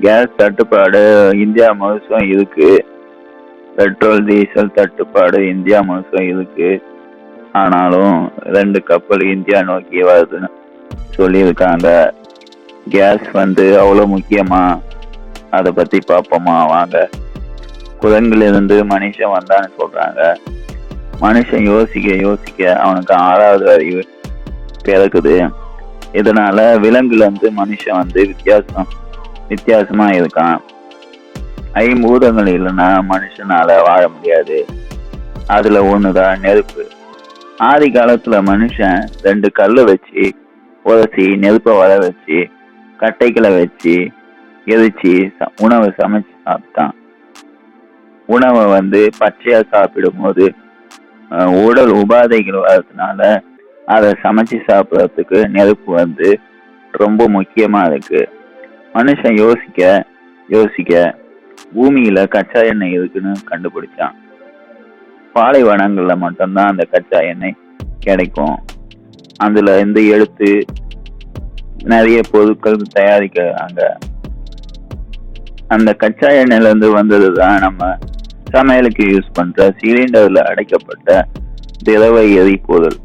Case தட்டுப்பாடு India முழுசும் இருக்கு. பெட்ரோல் டீசல் தட்டுப்பாடு இந்தியா முழுசும் இருக்கு. ஆனாலும் 2 கப்பல் இந்தியா நோக்கி வருதுன்னு சொல்லியிருக்காங்க. கேஸ் அவ்வளோ முக்கியமா? அதை பத்தி பார்ப்போமா வாங்க. குரங்கிலிருந்து மனுஷன் வந்தான்னு சொல்றாங்க. மனுஷன் யோசிக்க யோசிக்க அவனுக்கு 6வது அறிவு பிறக்குது. இதனால விலங்குல மனுஷன் வித்தியாசமா இருக்கான். ஐம்பூதங்கள் இல்லைன்னா மனுஷனால வாழ முடியாது. அதுல ஒண்ணுதான் நெருப்பு. ஆதி காலத்துல மனுஷன் 2 கல்லை வச்சு உரசி நெருப்பை வர வச்சு கட்டைகளை வச்சு எரிச்சு உணவை சமைச்சு சாப்பிட்டான். உணவை பச்சையா சாப்பிடும் போது உடல் உபாதைகள் வர்றதுனால அதை சமைச்சு சாப்பிட்றதுக்கு நெருப்பு ரொம்ப முக்கியமா இருக்கு. மனுஷன் யோசிக்க யோசிக்க பூமியில கச்சா எண்ணெய் இருக்குன்னு கண்டுபிடிச்சான். பாலைவனங்கள்ல மட்டும்தான் அந்த கச்சா எண்ணெய் கிடைக்கும். அதுல எடுத்து நிறைய பொருட்கள் தயாரிக்கிறாங்க. அந்த கச்சா எண்ணெயில இருந்து வந்ததுதான் நம்ம சமையலுக்கு யூஸ் பண்ற சிலிண்டர்ல அடைக்கப்பட்ட திரவ எரிபொருள்.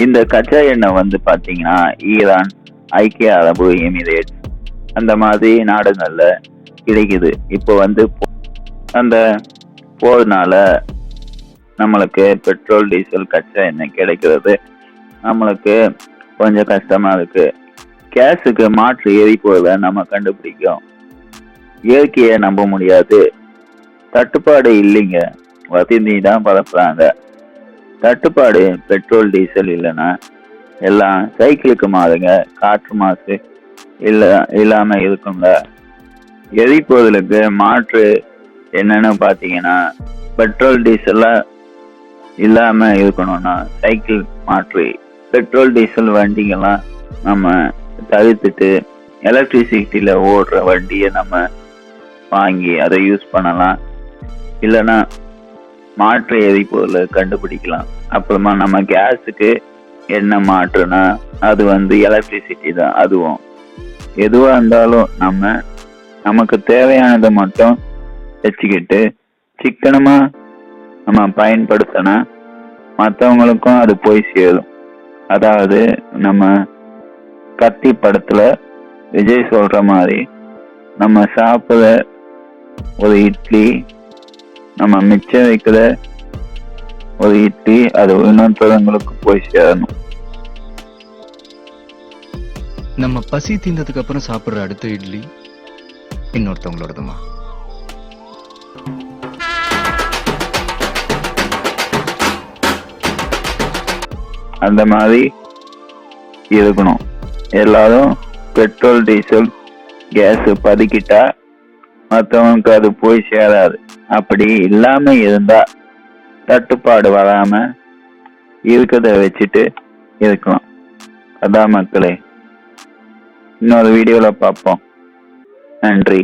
இந்த கச்சா எண்ணெய் பாத்தீங்கன்னா ஈரான், ஐக்கிய அரபு எமிரேட்ஸ் அந்த மாதிரி நாடுகள்ல கிடைக்குது. இப்போ அந்த போறதுனால நம்மளுக்கு பெட்ரோல் டீசல் கச்சா எண்ணெய் கிடைக்கிறது நம்மளுக்கு கொஞ்சம் கஷ்டமா இருக்கு. கேஸுக்கு மாற்று எரிபொருளை நம்ம கண்டுபிடிக்கும். இயற்கையை நம்ப முடியாது. தட்டுப்பாடு இல்லைங்க, வசதி தான் பரப்புறாங்க. தட்டுப்பாடு பெட்ரோல் டீசல் இல்லைன்னா எல்லாம் சைக்கிளுக்கு மாறுங்க, காற்று மாசு இல்லாம இருக்குங்க. எரிபொருளுக்கு மாற்று என்னன்னு பாத்தீங்கன்னா பெட்ரோல் டீசல் இல்லாம இருக்கணும்னா சைக்கிள் மாற்று. பெட்ரோல் டீசல் வண்டிகள்லாம் நம்ம தவிர்த்துட்டு எலக்ட்ரிசிட்டியில ஓடுற வண்டியை நம்ம வாங்கி அதை யூஸ் பண்ணலாம். இல்லைன்னா மாற்று எரிபொருளை கண்டுபிடிக்கலாம். அப்புறமா நம்ம கேஸுக்கு என்ன மாற்றுனா அது எலக்ட்ரிசிட்டி தான். அதுவும் எதுவா இருந்தாலும் நமக்கு தேவையானதை மட்டும் வச்சுக்கிட்டு சிக்கனமா நம்ம பயன்படுத்தினா மற்றவங்களுக்கும் அது போய் சேரும். அதாவது நம்ம கத்தி படத்துல விஜய் சொல்ற மாதிரி நம்ம சாப்பிட ஒரு இட்லி, நம்ம மிச்சம் வைக்கிற ஒரு இட்லி அது இன்னொருத்தவங்களுக்கு போய் சேரணும். நம்ம பசி தீர்ந்ததுக்கு அப்புறம் சாப்பிடுற அடுத்த இட்லி இன்னொருத்தவங்களோடதுமா? அந்த மாதிரி இருக்கணும். எல்லாரும் பெட்ரோல் டீசல் கேஸ் பதுக்கிட்டா மற்றவங்களுக்கு அது போய் சேராது. அப்படி இல்லாம இருந்தா தட்டுப்பாடு வராம இருக்கிறத வச்சுட்டு இருக்கலாம். அதான் மக்களே, இன்னொரு வீடியோல பார்ப்போம். நன்றி.